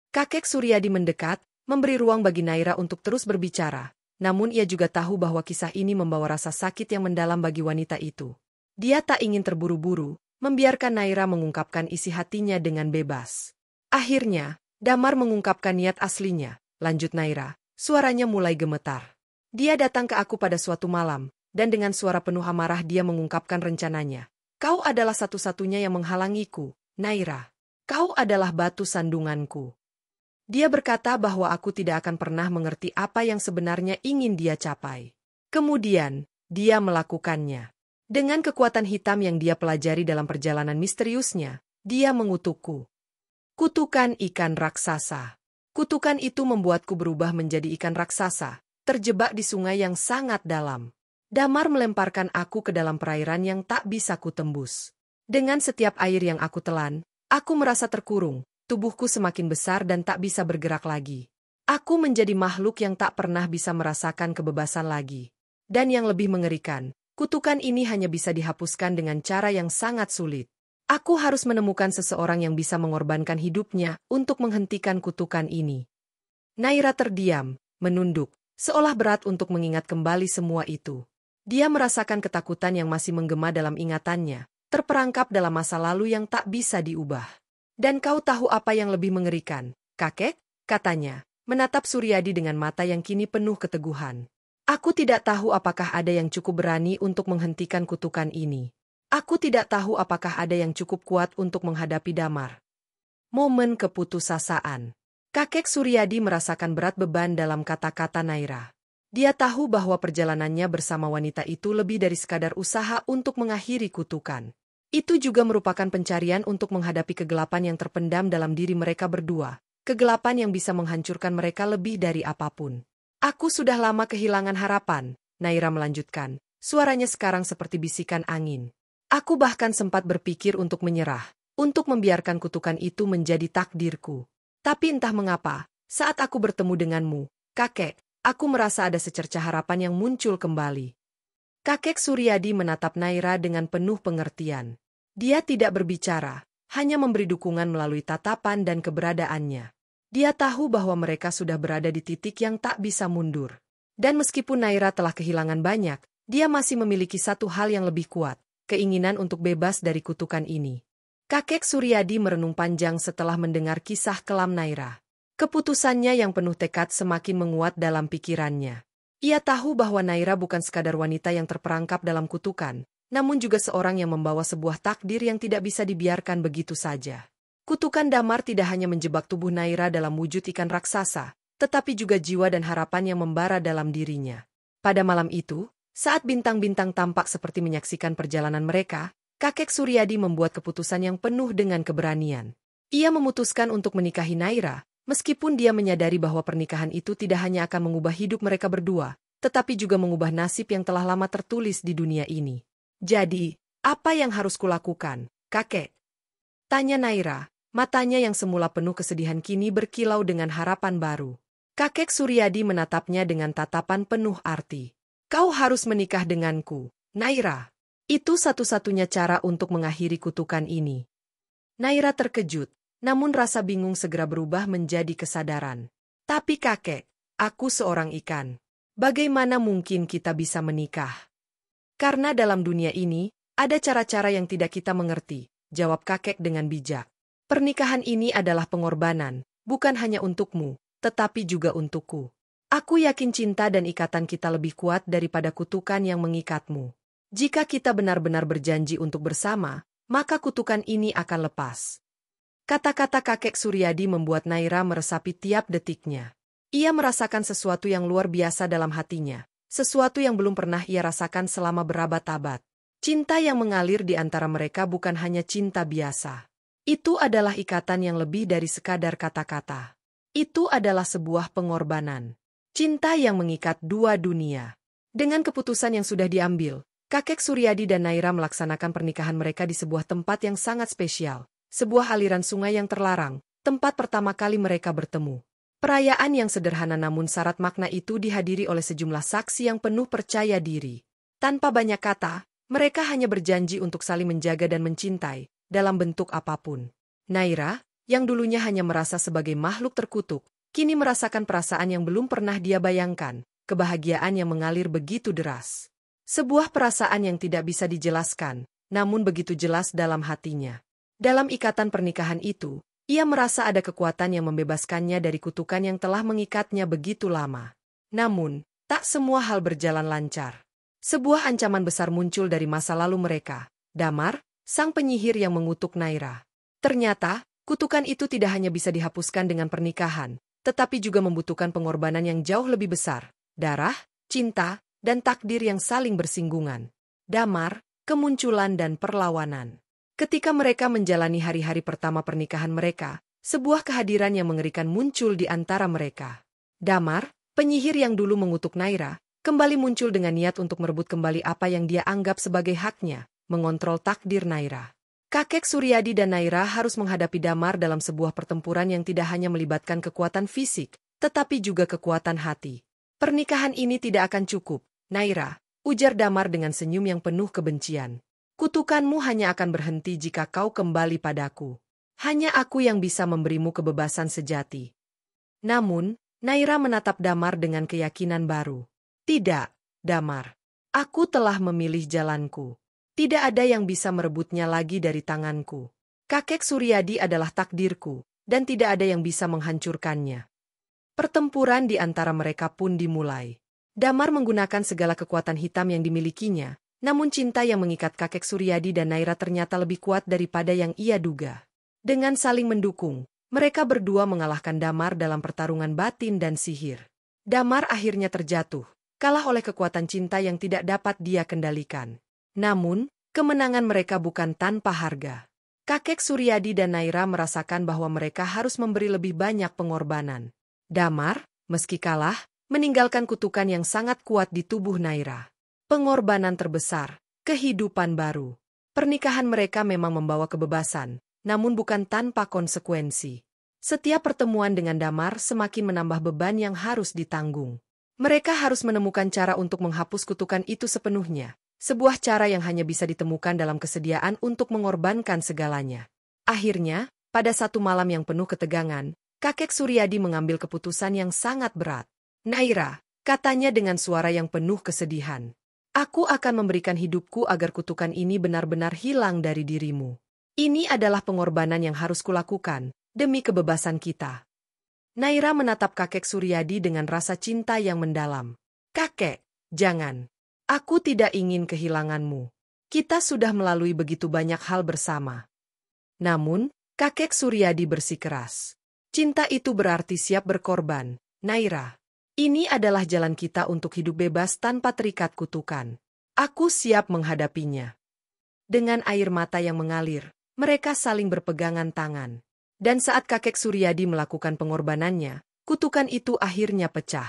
Kakek Suryadi mendekat, memberi ruang bagi Naira untuk terus berbicara. Namun ia juga tahu bahwa kisah ini membawa rasa sakit yang mendalam bagi wanita itu. Dia tak ingin terburu-buru, membiarkan Naira mengungkapkan isi hatinya dengan bebas. Akhirnya, Damar mengungkapkan niat aslinya, lanjut Naira, suaranya mulai gemetar. Dia datang ke aku pada suatu malam, dan dengan suara penuh amarah dia mengungkapkan rencananya. Kau adalah satu-satunya yang menghalangiku, Naira. Kau adalah batu sandunganku. Dia berkata bahwa aku tidak akan pernah mengerti apa yang sebenarnya ingin dia capai. Kemudian, dia melakukannya. Dengan kekuatan hitam yang dia pelajari dalam perjalanan misteriusnya, dia mengutukku. Kutukan ikan raksasa. Kutukan itu membuatku berubah menjadi ikan raksasa, terjebak di sungai yang sangat dalam. Damar melemparkan aku ke dalam perairan yang tak bisa kutembus. Dengan setiap air yang aku telan, aku merasa terkurung. Tubuhku semakin besar dan tak bisa bergerak lagi. Aku menjadi makhluk yang tak pernah bisa merasakan kebebasan lagi. Dan yang lebih mengerikan, kutukan ini hanya bisa dihapuskan dengan cara yang sangat sulit. Aku harus menemukan seseorang yang bisa mengorbankan hidupnya untuk menghentikan kutukan ini. Naira terdiam, menunduk, seolah berat untuk mengingat kembali semua itu. Dia merasakan ketakutan yang masih menggema dalam ingatannya, terperangkap dalam masa lalu yang tak bisa diubah. Dan kau tahu apa yang lebih mengerikan, kakek? Katanya, menatap Suryadi dengan mata yang kini penuh keteguhan. Aku tidak tahu apakah ada yang cukup berani untuk menghentikan kutukan ini. Aku tidak tahu apakah ada yang cukup kuat untuk menghadapi Damar. Momen keputusasaan. Kakek Suryadi merasakan berat beban dalam kata-kata Naira. Dia tahu bahwa perjalanannya bersama wanita itu lebih dari sekadar usaha untuk mengakhiri kutukan. Itu juga merupakan pencarian untuk menghadapi kegelapan yang terpendam dalam diri mereka berdua, kegelapan yang bisa menghancurkan mereka lebih dari apapun. Aku sudah lama kehilangan harapan, Naira melanjutkan, suaranya sekarang seperti bisikan angin. Aku bahkan sempat berpikir untuk menyerah, untuk membiarkan kutukan itu menjadi takdirku. Tapi entah mengapa, saat aku bertemu denganmu, kakek, aku merasa ada secercah harapan yang muncul kembali. Kakek Suryadi menatap Naira dengan penuh pengertian. Dia tidak berbicara, hanya memberi dukungan melalui tatapan dan keberadaannya. Dia tahu bahwa mereka sudah berada di titik yang tak bisa mundur. Dan meskipun Naira telah kehilangan banyak, dia masih memiliki satu hal yang lebih kuat, keinginan untuk bebas dari kutukan ini. Kakek Suryadi merenung panjang setelah mendengar kisah kelam Naira. Keputusannya yang penuh tekad semakin menguat dalam pikirannya. Ia tahu bahwa Naira bukan sekadar wanita yang terperangkap dalam kutukan, namun juga seorang yang membawa sebuah takdir yang tidak bisa dibiarkan begitu saja. Kutukan Damar tidak hanya menjebak tubuh Naira dalam wujud ikan raksasa, tetapi juga jiwa dan harapan yang membara dalam dirinya. Pada malam itu, saat bintang-bintang tampak seperti menyaksikan perjalanan mereka, kakek Suryadi membuat keputusan yang penuh dengan keberanian. Ia memutuskan untuk menikahi Naira, meskipun dia menyadari bahwa pernikahan itu tidak hanya akan mengubah hidup mereka berdua, tetapi juga mengubah nasib yang telah lama tertulis di dunia ini. Jadi, apa yang harus kulakukan, kakek? Tanya Naira, matanya yang semula penuh kesedihan kini berkilau dengan harapan baru. Kakek Suryadi menatapnya dengan tatapan penuh arti. Kau harus menikah denganku, Naira. Itu satu-satunya cara untuk mengakhiri kutukan ini. Naira terkejut, namun rasa bingung segera berubah menjadi kesadaran. Tapi kakek, aku seorang ikan. Bagaimana mungkin kita bisa menikah? Karena dalam dunia ini, ada cara-cara yang tidak kita mengerti, jawab kakek dengan bijak. Pernikahan ini adalah pengorbanan, bukan hanya untukmu, tetapi juga untukku. Aku yakin cinta dan ikatan kita lebih kuat daripada kutukan yang mengikatmu. Jika kita benar-benar berjanji untuk bersama, maka kutukan ini akan lepas. Kata-kata kakek Suryadi membuat Naira meresapi tiap detiknya. Ia merasakan sesuatu yang luar biasa dalam hatinya, sesuatu yang belum pernah ia rasakan selama berabad-abad. Cinta yang mengalir di antara mereka bukan hanya cinta biasa. Itu adalah ikatan yang lebih dari sekadar kata-kata. Itu adalah sebuah pengorbanan. Cinta yang mengikat dua dunia. Dengan keputusan yang sudah diambil, kakek Suryadi dan Naira melaksanakan pernikahan mereka di sebuah tempat yang sangat spesial. Sebuah aliran sungai yang terlarang, tempat pertama kali mereka bertemu. Perayaan yang sederhana namun syarat makna itu dihadiri oleh sejumlah saksi yang penuh percaya diri. Tanpa banyak kata, mereka hanya berjanji untuk saling menjaga dan mencintai, dalam bentuk apapun. Naira, yang dulunya hanya merasa sebagai makhluk terkutuk, kini merasakan perasaan yang belum pernah dia bayangkan, kebahagiaan yang mengalir begitu deras. Sebuah perasaan yang tidak bisa dijelaskan, namun begitu jelas dalam hatinya. Dalam ikatan pernikahan itu, ia merasa ada kekuatan yang membebaskannya dari kutukan yang telah mengikatnya begitu lama. Namun, tak semua hal berjalan lancar. Sebuah ancaman besar muncul dari masa lalu mereka, Damar, sang penyihir yang mengutuk Naira. Ternyata, kutukan itu tidak hanya bisa dihapuskan dengan pernikahan, tetapi juga membutuhkan pengorbanan yang jauh lebih besar, darah, cinta, dan takdir yang saling bersinggungan. Damar, kemunculan dan perlawanan. Ketika mereka menjalani hari-hari pertama pernikahan mereka, sebuah kehadiran yang mengerikan muncul di antara mereka. Damar, penyihir yang dulu mengutuk Naira, kembali muncul dengan niat untuk merebut kembali apa yang dia anggap sebagai haknya, mengontrol takdir Naira. Kakek Suryadi dan Naira harus menghadapi Damar dalam sebuah pertempuran yang tidak hanya melibatkan kekuatan fisik, tetapi juga kekuatan hati. Pernikahan ini tidak akan cukup, Naira, ujar Damar dengan senyum yang penuh kebencian. Kutukanmu hanya akan berhenti jika kau kembali padaku. Hanya aku yang bisa memberimu kebebasan sejati. Namun, Naira menatap Damar dengan keyakinan baru. Tidak, Damar. Aku telah memilih jalanku. Tidak ada yang bisa merebutnya lagi dari tanganku. Kakek Suryadi adalah takdirku, dan tidak ada yang bisa menghancurkannya. Pertempuran di antara mereka pun dimulai. Damar menggunakan segala kekuatan hitam yang dimilikinya, namun cinta yang mengikat kakek Suryadi dan Naira ternyata lebih kuat daripada yang ia duga. Dengan saling mendukung, mereka berdua mengalahkan Damar dalam pertarungan batin dan sihir. Damar akhirnya terjatuh, kalah oleh kekuatan cinta yang tidak dapat dia kendalikan. Namun, kemenangan mereka bukan tanpa harga. Kakek Suryadi dan Naira merasakan bahwa mereka harus memberi lebih banyak pengorbanan. Damar, meski kalah, meninggalkan kutukan yang sangat kuat di tubuh Naira. Pengorbanan terbesar, kehidupan baru. Pernikahan mereka memang membawa kebebasan, namun bukan tanpa konsekuensi. Setiap pertemuan dengan Damar semakin menambah beban yang harus ditanggung. Mereka harus menemukan cara untuk menghapus kutukan itu sepenuhnya, sebuah cara yang hanya bisa ditemukan dalam kesediaan untuk mengorbankan segalanya. Akhirnya, pada satu malam yang penuh ketegangan, kakek Suryadi mengambil keputusan yang sangat berat. Naira, katanya dengan suara yang penuh kesedihan. Aku akan memberikan hidupku agar kutukan ini benar-benar hilang dari dirimu. Ini adalah pengorbanan yang harus kulakukan, demi kebebasan kita. Naira menatap kakek Suryadi dengan rasa cinta yang mendalam. Kakek, jangan. Aku tidak ingin kehilanganmu. Kita sudah melalui begitu banyak hal bersama. Namun, kakek Suryadi bersikeras. Cinta itu berarti siap berkorban, Naira. Ini adalah jalan kita untuk hidup bebas tanpa terikat kutukan. Aku siap menghadapinya. Dengan air mata yang mengalir, mereka saling berpegangan tangan. Dan saat kakek Suryadi melakukan pengorbanannya, kutukan itu akhirnya pecah.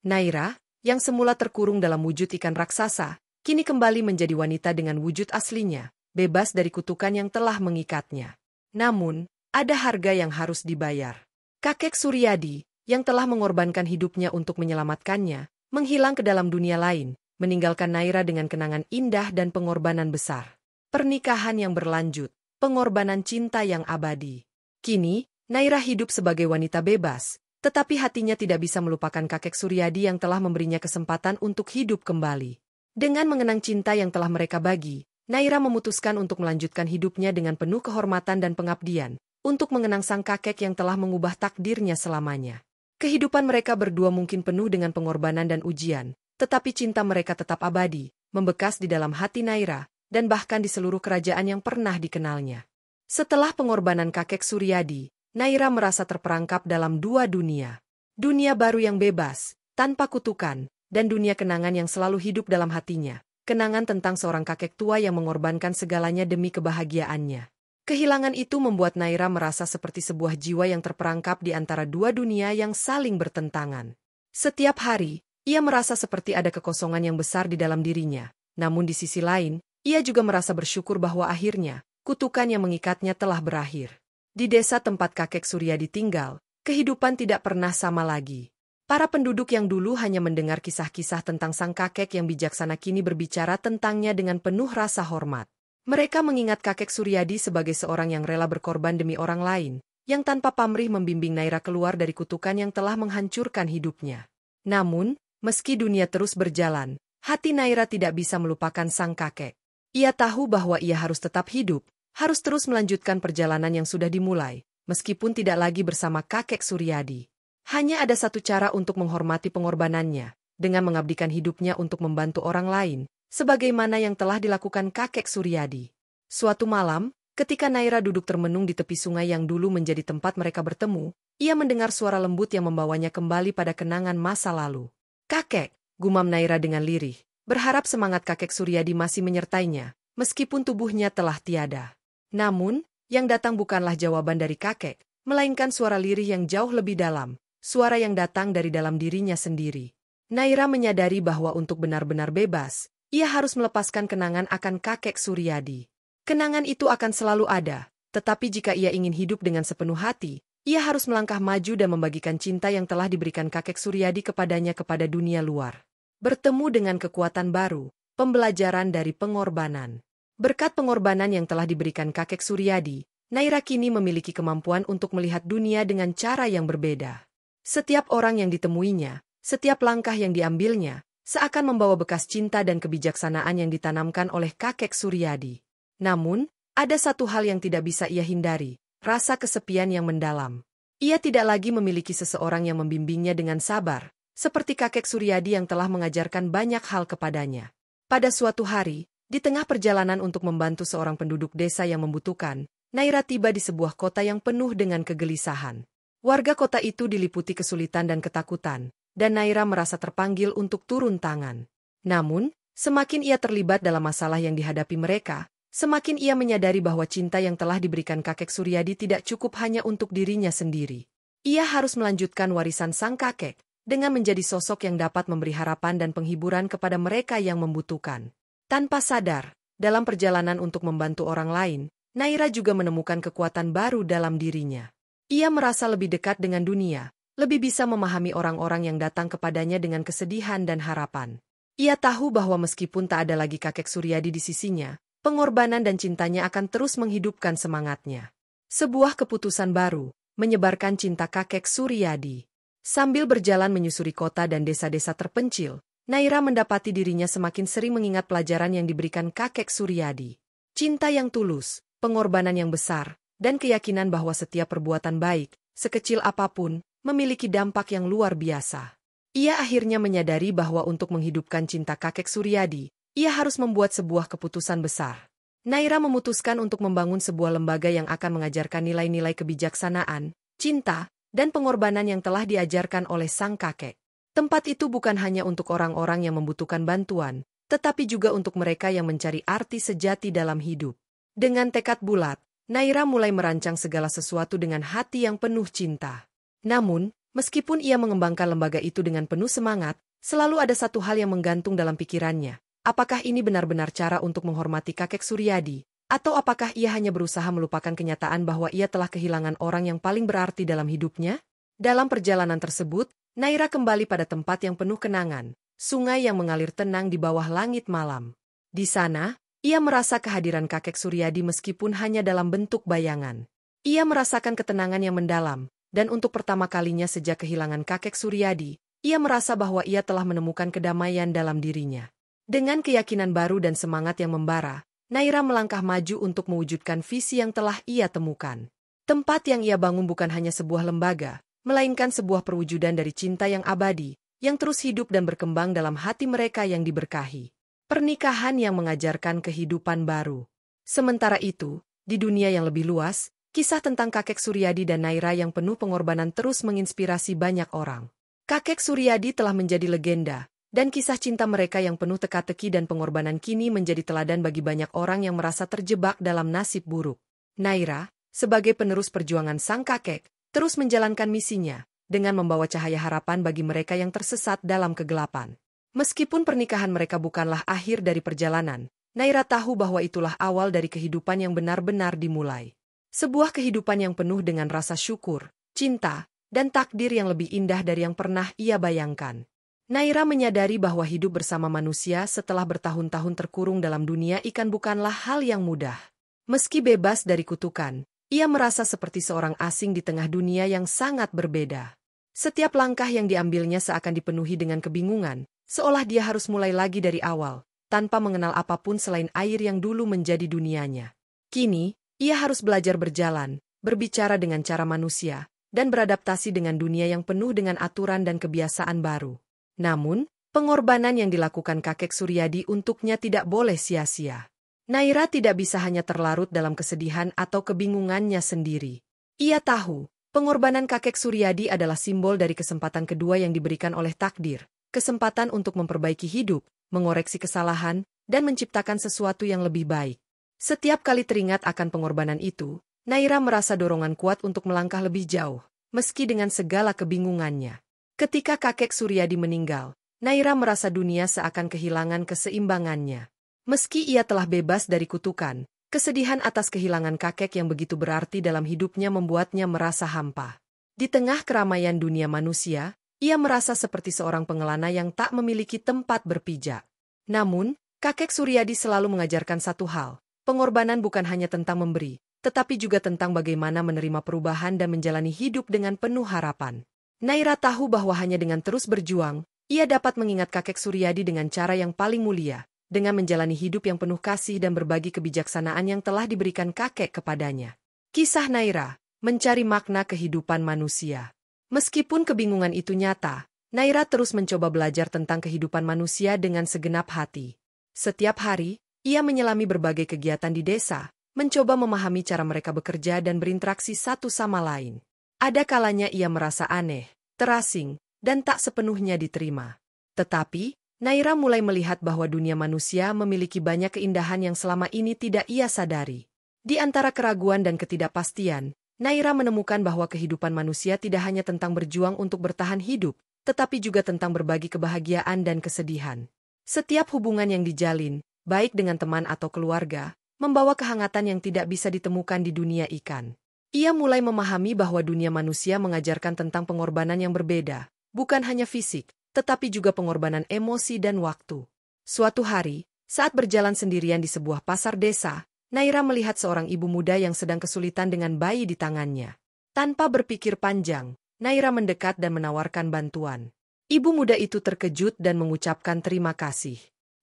Naira, yang semula terkurung dalam wujud ikan raksasa, kini kembali menjadi wanita dengan wujud aslinya, bebas dari kutukan yang telah mengikatnya. Namun, ada harga yang harus dibayar. Kakek Suryadi, yang telah mengorbankan hidupnya untuk menyelamatkannya, menghilang ke dalam dunia lain, meninggalkan Naira dengan kenangan indah dan pengorbanan besar. Pernikahan yang berlanjut, pengorbanan cinta yang abadi. Kini, Naira hidup sebagai wanita bebas, tetapi hatinya tidak bisa melupakan kakek Suryadi yang telah memberinya kesempatan untuk hidup kembali. Dengan mengenang cinta yang telah mereka bagi, Naira memutuskan untuk melanjutkan hidupnya dengan penuh kehormatan dan pengabdian, untuk mengenang sang kakek yang telah mengubah takdirnya selamanya. Kehidupan mereka berdua mungkin penuh dengan pengorbanan dan ujian, tetapi cinta mereka tetap abadi, membekas di dalam hati Naira, dan bahkan di seluruh kerajaan yang pernah dikenalnya. Setelah pengorbanan kakek Suryadi, Naira merasa terperangkap dalam dua dunia. Dunia baru yang bebas, tanpa kutukan, dan dunia kenangan yang selalu hidup dalam hatinya. Kenangan tentang seorang kakek tua yang mengorbankan segalanya demi kebahagiaannya. Kehilangan itu membuat Naira merasa seperti sebuah jiwa yang terperangkap di antara dua dunia yang saling bertentangan. Setiap hari, ia merasa seperti ada kekosongan yang besar di dalam dirinya. Namun di sisi lain, ia juga merasa bersyukur bahwa akhirnya, kutukan yang mengikatnya telah berakhir. Di desa tempat kakek Suryadi tinggal, kehidupan tidak pernah sama lagi. Para penduduk yang dulu hanya mendengar kisah-kisah tentang sang kakek yang bijaksana kini berbicara tentangnya dengan penuh rasa hormat. Mereka mengingat kakek Suryadi sebagai seorang yang rela berkorban demi orang lain, yang tanpa pamrih membimbing Naira keluar dari kutukan yang telah menghancurkan hidupnya. Namun, meski dunia terus berjalan, hati Naira tidak bisa melupakan sang kakek. Ia tahu bahwa ia harus tetap hidup, harus terus melanjutkan perjalanan yang sudah dimulai, meskipun tidak lagi bersama kakek Suryadi. Hanya ada satu cara untuk menghormati pengorbanannya, dengan mengabdikan hidupnya untuk membantu orang lain, sebagaimana yang telah dilakukan kakek Suryadi. Suatu malam, ketika Naira duduk termenung di tepi sungai yang dulu menjadi tempat mereka bertemu, ia mendengar suara lembut yang membawanya kembali pada kenangan masa lalu. "Kakek," gumam Naira dengan lirih, berharap semangat kakek Suryadi masih menyertainya, meskipun tubuhnya telah tiada. Namun, yang datang bukanlah jawaban dari kakek, melainkan suara lirih yang jauh lebih dalam, suara yang datang dari dalam dirinya sendiri. Naira menyadari bahwa untuk benar-benar bebas, ia harus melepaskan kenangan akan kakek Suryadi. Kenangan itu akan selalu ada, tetapi jika ia ingin hidup dengan sepenuh hati, ia harus melangkah maju dan membagikan cinta yang telah diberikan kakek Suryadi kepadanya kepada dunia luar. Bertemu dengan kekuatan baru, pembelajaran dari pengorbanan. Berkat pengorbanan yang telah diberikan kakek Suryadi, Naira kini memiliki kemampuan untuk melihat dunia dengan cara yang berbeda. Setiap orang yang ditemuinya, setiap langkah yang diambilnya, seakan membawa bekas cinta dan kebijaksanaan yang ditanamkan oleh kakek Suryadi. Namun, ada satu hal yang tidak bisa ia hindari, rasa kesepian yang mendalam. Ia tidak lagi memiliki seseorang yang membimbingnya dengan sabar, seperti kakek Suryadi yang telah mengajarkan banyak hal kepadanya. Pada suatu hari, di tengah perjalanan untuk membantu seorang penduduk desa yang membutuhkan, Naira tiba di sebuah kota yang penuh dengan kegelisahan. Warga kota itu diliputi kesulitan dan ketakutan, dan Naira merasa terpanggil untuk turun tangan. Namun, semakin ia terlibat dalam masalah yang dihadapi mereka, semakin ia menyadari bahwa cinta yang telah diberikan kakek Suryadi tidak cukup hanya untuk dirinya sendiri. Ia harus melanjutkan warisan sang kakek, dengan menjadi sosok yang dapat memberi harapan dan penghiburan kepada mereka yang membutuhkan. Tanpa sadar, dalam perjalanan untuk membantu orang lain, Naira juga menemukan kekuatan baru dalam dirinya. Ia merasa lebih dekat dengan dunia, lebih bisa memahami orang-orang yang datang kepadanya dengan kesedihan dan harapan. Ia tahu bahwa meskipun tak ada lagi kakek Suryadi di sisinya, pengorbanan dan cintanya akan terus menghidupkan semangatnya. Sebuah keputusan baru, menyebarkan cinta kakek Suryadi. Sambil berjalan menyusuri kota dan desa-desa terpencil, Naira mendapati dirinya semakin sering mengingat pelajaran yang diberikan kakek Suryadi. Cinta yang tulus, pengorbanan yang besar, dan keyakinan bahwa setiap perbuatan baik, sekecil apapun, memiliki dampak yang luar biasa. Ia akhirnya menyadari bahwa untuk menghidupkan cinta kakek Suryadi, ia harus membuat sebuah keputusan besar. Naira memutuskan untuk membangun sebuah lembaga yang akan mengajarkan nilai-nilai kebijaksanaan, cinta, dan pengorbanan yang telah diajarkan oleh sang kakek. Tempat itu bukan hanya untuk orang-orang yang membutuhkan bantuan, tetapi juga untuk mereka yang mencari arti sejati dalam hidup. Dengan tekad bulat, Naira mulai merancang segala sesuatu dengan hati yang penuh cinta. Namun, meskipun ia mengembangkan lembaga itu dengan penuh semangat, selalu ada satu hal yang menggantung dalam pikirannya. Apakah ini benar-benar cara untuk menghormati kakek Suryadi? Atau apakah ia hanya berusaha melupakan kenyataan bahwa ia telah kehilangan orang yang paling berarti dalam hidupnya? Dalam perjalanan tersebut, Naira kembali pada tempat yang penuh kenangan, sungai yang mengalir tenang di bawah langit malam. Di sana, ia merasa kehadiran kakek Suryadi meskipun hanya dalam bentuk bayangan. Ia merasakan ketenangan yang mendalam, dan untuk pertama kalinya sejak kehilangan kakek Suryadi, ia merasa bahwa ia telah menemukan kedamaian dalam dirinya. Dengan keyakinan baru dan semangat yang membara, Naira melangkah maju untuk mewujudkan visi yang telah ia temukan. Tempat yang ia bangun bukan hanya sebuah lembaga, melainkan sebuah perwujudan dari cinta yang abadi, yang terus hidup dan berkembang dalam hati mereka yang diberkahi. Pernikahan yang mengajarkan kehidupan baru. Sementara itu, di dunia yang lebih luas, kisah tentang kakek Suryadi dan Naira yang penuh pengorbanan terus menginspirasi banyak orang. Kakek Suryadi telah menjadi legenda, dan kisah cinta mereka yang penuh teka-teki dan pengorbanan kini menjadi teladan bagi banyak orang yang merasa terjebak dalam nasib buruk. Naira, sebagai penerus perjuangan sang kakek, terus menjalankan misinya, dengan membawa cahaya harapan bagi mereka yang tersesat dalam kegelapan. Meskipun pernikahan mereka bukanlah akhir dari perjalanan, Naira tahu bahwa itulah awal dari kehidupan yang benar-benar dimulai. Sebuah kehidupan yang penuh dengan rasa syukur, cinta, dan takdir yang lebih indah dari yang pernah ia bayangkan. Naira menyadari bahwa hidup bersama manusia setelah bertahun-tahun terkurung dalam dunia ikan bukanlah hal yang mudah. Meski bebas dari kutukan, ia merasa seperti seorang asing di tengah dunia yang sangat berbeda. Setiap langkah yang diambilnya seakan dipenuhi dengan kebingungan, seolah dia harus mulai lagi dari awal, tanpa mengenal apapun selain air yang dulu menjadi dunianya. Kini, ia harus belajar berjalan, berbicara dengan cara manusia, dan beradaptasi dengan dunia yang penuh dengan aturan dan kebiasaan baru. Namun, pengorbanan yang dilakukan kakek Suryadi untuknya tidak boleh sia-sia. Naira tidak bisa hanya terlarut dalam kesedihan atau kebingungannya sendiri. Ia tahu, pengorbanan kakek Suryadi adalah simbol dari kesempatan kedua yang diberikan oleh takdir, kesempatan untuk memperbaiki hidup, mengoreksi kesalahan, dan menciptakan sesuatu yang lebih baik. Setiap kali teringat akan pengorbanan itu, Naira merasa dorongan kuat untuk melangkah lebih jauh, meski dengan segala kebingungannya. Ketika kakek Suryadi meninggal, Naira merasa dunia seakan kehilangan keseimbangannya. Meski ia telah bebas dari kutukan, kesedihan atas kehilangan kakek yang begitu berarti dalam hidupnya membuatnya merasa hampa. Di tengah keramaian dunia manusia, ia merasa seperti seorang pengelana yang tak memiliki tempat berpijak. Namun, kakek Suryadi selalu mengajarkan satu hal, pengorbanan bukan hanya tentang memberi, tetapi juga tentang bagaimana menerima perubahan dan menjalani hidup dengan penuh harapan. Naira tahu bahwa hanya dengan terus berjuang, ia dapat mengingat kakek Suryadi dengan cara yang paling mulia, dengan menjalani hidup yang penuh kasih dan berbagi kebijaksanaan yang telah diberikan kakek kepadanya. Kisah Naira, mencari makna kehidupan manusia. Meskipun kebingungan itu nyata, Naira terus mencoba belajar tentang kehidupan manusia dengan segenap hati. Setiap hari, ia menyelami berbagai kegiatan di desa, mencoba memahami cara mereka bekerja dan berinteraksi satu sama lain. Ada kalanya ia merasa aneh, terasing, dan tak sepenuhnya diterima. Tetapi, Naira mulai melihat bahwa dunia manusia memiliki banyak keindahan yang selama ini tidak ia sadari. Di antara keraguan dan ketidakpastian, Naira menemukan bahwa kehidupan manusia tidak hanya tentang berjuang untuk bertahan hidup, tetapi juga tentang berbagi kebahagiaan dan kesedihan. Setiap hubungan yang dijalin, baik dengan teman atau keluarga, membawa kehangatan yang tidak bisa ditemukan di dunia ikan. Ia mulai memahami bahwa dunia manusia mengajarkan tentang pengorbanan yang berbeda, bukan hanya fisik, tetapi juga pengorbanan emosi dan waktu. Suatu hari, saat berjalan sendirian di sebuah pasar desa, Naira melihat seorang ibu muda yang sedang kesulitan dengan bayi di tangannya. Tanpa berpikir panjang, Naira mendekat dan menawarkan bantuan. Ibu muda itu terkejut dan mengucapkan terima kasih.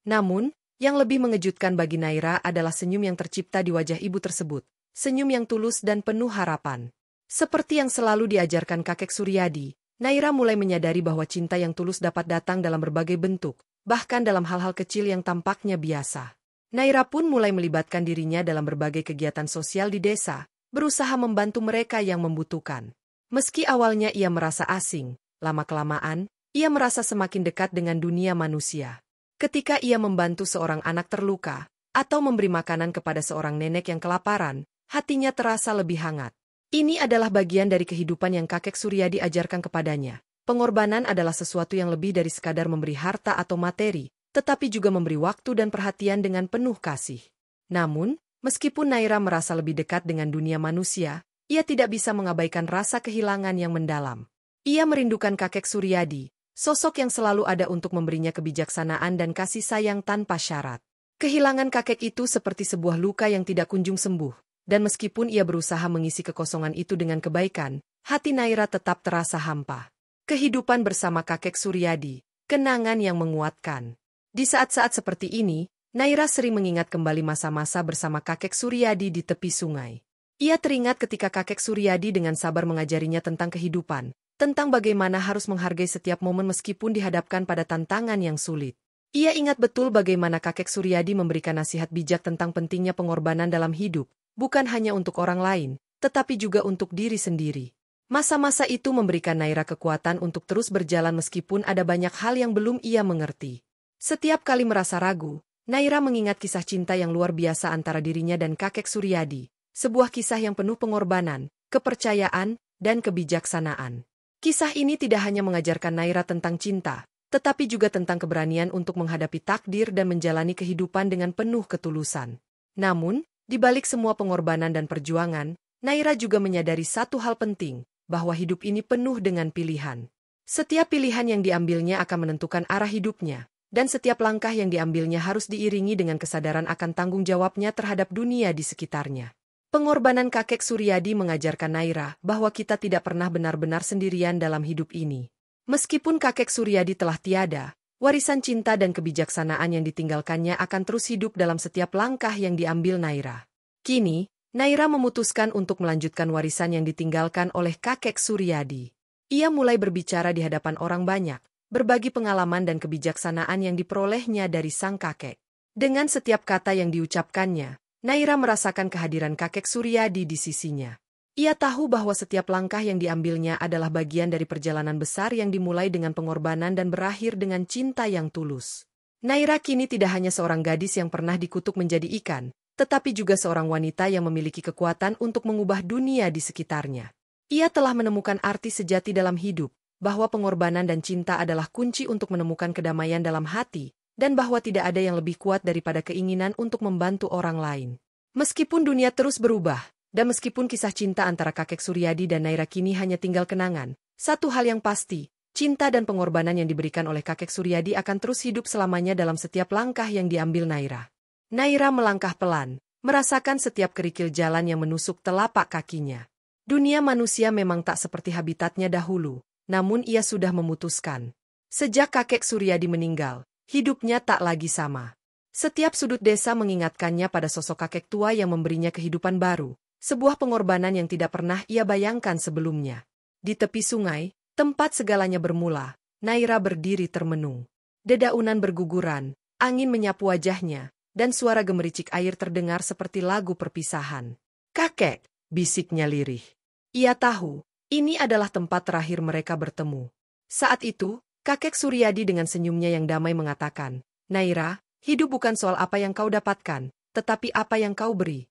Namun, yang lebih mengejutkan bagi Naira adalah senyum yang tercipta di wajah ibu tersebut. Senyum yang tulus dan penuh harapan. Seperti yang selalu diajarkan kakek Suryadi, Naira mulai menyadari bahwa cinta yang tulus dapat datang dalam berbagai bentuk, bahkan dalam hal-hal kecil yang tampaknya biasa. Naira pun mulai melibatkan dirinya dalam berbagai kegiatan sosial di desa, berusaha membantu mereka yang membutuhkan. Meski awalnya ia merasa asing, lama-kelamaan, ia merasa semakin dekat dengan dunia manusia. Ketika ia membantu seorang anak terluka, atau memberi makanan kepada seorang nenek yang kelaparan, hatinya terasa lebih hangat. Ini adalah bagian dari kehidupan yang kakek Suryadi ajarkan kepadanya. Pengorbanan adalah sesuatu yang lebih dari sekadar memberi harta atau materi, tetapi juga memberi waktu dan perhatian dengan penuh kasih. Namun, meskipun Naira merasa lebih dekat dengan dunia manusia, ia tidak bisa mengabaikan rasa kehilangan yang mendalam. Ia merindukan kakek Suryadi, sosok yang selalu ada untuk memberinya kebijaksanaan dan kasih sayang tanpa syarat. Kehilangan kakek itu seperti sebuah luka yang tidak kunjung sembuh, dan meskipun ia berusaha mengisi kekosongan itu dengan kebaikan, hati Naira tetap terasa hampa. Kehidupan bersama kakek Suryadi, kenangan yang menguatkan. Di saat-saat seperti ini, Naira sering mengingat kembali masa-masa bersama kakek Suryadi di tepi sungai. Ia teringat ketika kakek Suryadi dengan sabar mengajarinya tentang kehidupan, tentang bagaimana harus menghargai setiap momen meskipun dihadapkan pada tantangan yang sulit. Ia ingat betul bagaimana kakek Suryadi memberikan nasihat bijak tentang pentingnya pengorbanan dalam hidup, bukan hanya untuk orang lain, tetapi juga untuk diri sendiri. Masa-masa itu memberikan Naira kekuatan untuk terus berjalan meskipun ada banyak hal yang belum ia mengerti. Setiap kali merasa ragu, Naira mengingat kisah cinta yang luar biasa antara dirinya dan kakek Suryadi, sebuah kisah yang penuh pengorbanan, kepercayaan, dan kebijaksanaan. Kisah ini tidak hanya mengajarkan Naira tentang cinta, tetapi juga tentang keberanian untuk menghadapi takdir dan menjalani kehidupan dengan penuh ketulusan. Namun, di balik semua pengorbanan dan perjuangan, Naira juga menyadari satu hal penting, bahwa hidup ini penuh dengan pilihan. Setiap pilihan yang diambilnya akan menentukan arah hidupnya, dan setiap langkah yang diambilnya harus diiringi dengan kesadaran akan tanggung jawabnya terhadap dunia di sekitarnya. Pengorbanan kakek Suryadi mengajarkan Naira bahwa kita tidak pernah benar-benar sendirian dalam hidup ini. Meskipun kakek Suryadi telah tiada, warisan cinta dan kebijaksanaan yang ditinggalkannya akan terus hidup dalam setiap langkah yang diambil Naira. Kini, Naira memutuskan untuk melanjutkan warisan yang ditinggalkan oleh kakek Suryadi. Ia mulai berbicara di hadapan orang banyak, berbagi pengalaman dan kebijaksanaan yang diperolehnya dari sang kakek. Dengan setiap kata yang diucapkannya, Naira merasakan kehadiran kakek Suryadi di sisinya. Ia tahu bahwa setiap langkah yang diambilnya adalah bagian dari perjalanan besar yang dimulai dengan pengorbanan dan berakhir dengan cinta yang tulus. Naira kini tidak hanya seorang gadis yang pernah dikutuk menjadi ikan, tetapi juga seorang wanita yang memiliki kekuatan untuk mengubah dunia di sekitarnya. Ia telah menemukan arti sejati dalam hidup, bahwa pengorbanan dan cinta adalah kunci untuk menemukan kedamaian dalam hati, dan bahwa tidak ada yang lebih kuat daripada keinginan untuk membantu orang lain. Meskipun dunia terus berubah, dan meskipun kisah cinta antara kakek Suryadi dan Naira kini hanya tinggal kenangan, satu hal yang pasti, cinta dan pengorbanan yang diberikan oleh kakek Suryadi akan terus hidup selamanya dalam setiap langkah yang diambil Naira. Naira melangkah pelan, merasakan setiap kerikil jalan yang menusuk telapak kakinya. Dunia manusia memang tak seperti habitatnya dahulu, namun ia sudah memutuskan. Sejak kakek Suryadi meninggal, hidupnya tak lagi sama. Setiap sudut desa mengingatkannya pada sosok kakek tua yang memberinya kehidupan baru, sebuah pengorbanan yang tidak pernah ia bayangkan sebelumnya. Di tepi sungai, tempat segalanya bermula, Naira berdiri termenung. Dedaunan berguguran, angin menyapu wajahnya, dan suara gemericik air terdengar seperti lagu perpisahan. "Kakek," bisiknya lirih. Ia tahu, ini adalah tempat terakhir mereka bertemu. Saat itu, kakek Suryadi dengan senyumnya yang damai mengatakan, "Naira, hidup bukan soal apa yang kau dapatkan, tetapi apa yang kau beri."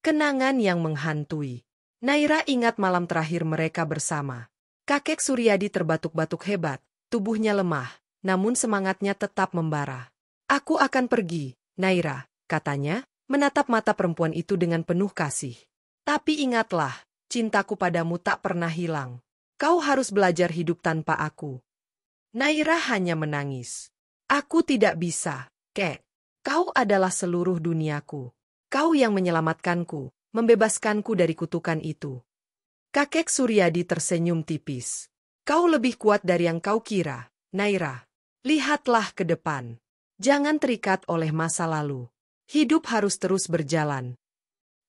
Kenangan yang menghantui. Naira ingat malam terakhir mereka bersama. Kakek Suryadi terbatuk-batuk hebat, tubuhnya lemah, namun semangatnya tetap membara. "Aku akan pergi, Naira," katanya, menatap mata perempuan itu dengan penuh kasih. "Tapi ingatlah, cintaku padamu tak pernah hilang. Kau harus belajar hidup tanpa aku." Naira hanya menangis. "Aku tidak bisa, Kek. Kau adalah seluruh duniaku. Kau yang menyelamatkanku, membebaskanku dari kutukan itu." Kakek Suryadi tersenyum tipis. "Kau lebih kuat dari yang kau kira, Naira. Lihatlah ke depan. Jangan terikat oleh masa lalu. Hidup harus terus berjalan."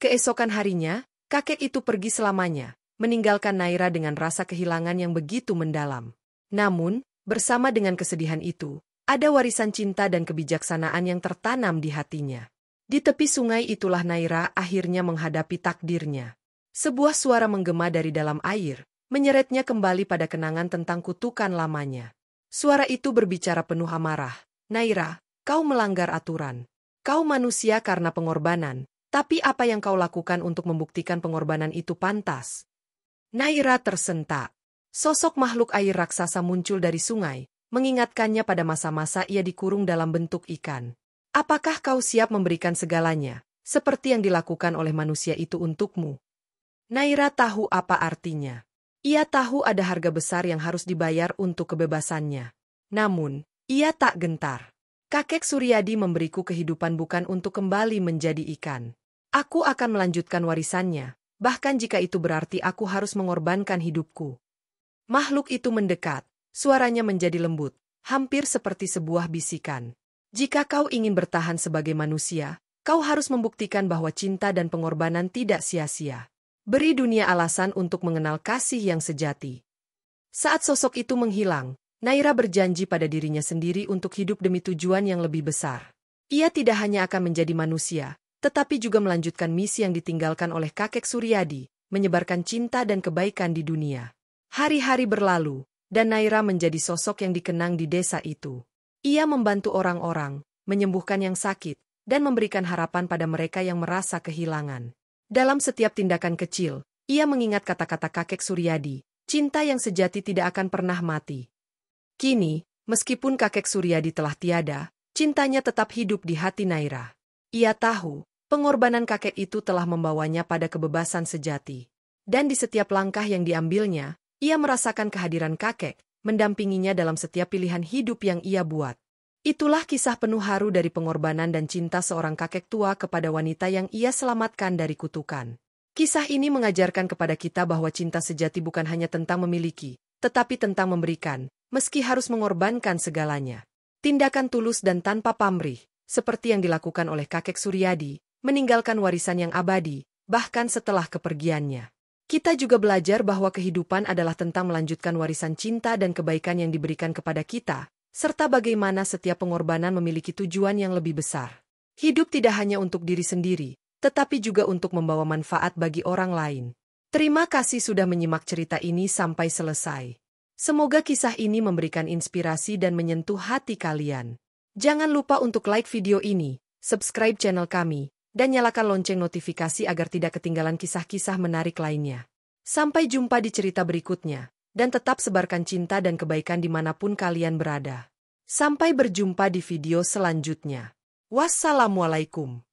Keesokan harinya, kakek itu pergi selamanya, meninggalkan Naira dengan rasa kehilangan yang begitu mendalam. Namun, bersama dengan kesedihan itu, ada warisan cinta dan kebijaksanaan yang tertanam di hatinya. Di tepi sungai itulah Naira akhirnya menghadapi takdirnya. Sebuah suara menggema dari dalam air, menyeretnya kembali pada kenangan tentang kutukan lamanya. Suara itu berbicara penuh amarah. "Naira, kau melanggar aturan. Kau manusia karena pengorbanan, Tapi apa yang kau lakukan untuk membuktikan pengorbanan itu pantas? Naira tersentak. Sosok makhluk air raksasa muncul dari sungai, mengingatkannya pada masa-masa ia dikurung dalam bentuk ikan. Apakah kau siap memberikan segalanya, seperti yang dilakukan oleh manusia itu untukmu? Naira tahu apa artinya. Ia tahu ada harga besar yang harus dibayar untuk kebebasannya. Namun, ia tak gentar. Kakek Suryadi memberiku kehidupan bukan untuk kembali menjadi ikan. Aku akan melanjutkan warisannya, bahkan jika itu berarti aku harus mengorbankan hidupku. Makhluk itu mendekat, suaranya menjadi lembut, hampir seperti sebuah bisikan. Jika kau ingin bertahan sebagai manusia, kau harus membuktikan bahwa cinta dan pengorbanan tidak sia-sia. Beri dunia alasan untuk mengenal kasih yang sejati. Saat sosok itu menghilang, Naira berjanji pada dirinya sendiri untuk hidup demi tujuan yang lebih besar. Ia tidak hanya akan menjadi manusia, tetapi juga melanjutkan misi yang ditinggalkan oleh kakek Suryadi, menyebarkan cinta dan kebaikan di dunia. Hari-hari berlalu, dan Naira menjadi sosok yang dikenang di desa itu. Ia membantu orang-orang, menyembuhkan yang sakit, dan memberikan harapan pada mereka yang merasa kehilangan. Dalam setiap tindakan kecil, ia mengingat kata-kata kakek Suryadi, cinta yang sejati tidak akan pernah mati. Kini, meskipun kakek Suryadi telah tiada, cintanya tetap hidup di hati Naira. Ia tahu, pengorbanan kakek itu telah membawanya pada kebebasan sejati. Dan di setiap langkah yang diambilnya, ia merasakan kehadiran kakek, mendampinginya dalam setiap pilihan hidup yang ia buat. Itulah kisah penuh haru dari pengorbanan dan cinta seorang kakek tua kepada wanita yang ia selamatkan dari kutukan. Kisah ini mengajarkan kepada kita bahwa cinta sejati bukan hanya tentang memiliki, tetapi tentang memberikan, meski harus mengorbankan segalanya. Tindakan tulus dan tanpa pamrih, seperti yang dilakukan oleh kakek Suryadi, meninggalkan warisan yang abadi, bahkan setelah kepergiannya. Kita juga belajar bahwa kehidupan adalah tentang melanjutkan warisan cinta dan kebaikan yang diberikan kepada kita, serta bagaimana setiap pengorbanan memiliki tujuan yang lebih besar. Hidup tidak hanya untuk diri sendiri, tetapi juga untuk membawa manfaat bagi orang lain. Terima kasih sudah menyimak cerita ini sampai selesai. Semoga kisah ini memberikan inspirasi dan menyentuh hati kalian. Jangan lupa untuk like video ini, subscribe channel kami, dan nyalakan lonceng notifikasi agar tidak ketinggalan kisah-kisah menarik lainnya. Sampai jumpa di cerita berikutnya, dan tetap sebarkan cinta dan kebaikan dimanapun kalian berada. Sampai berjumpa di video selanjutnya. Wassalamualaikum.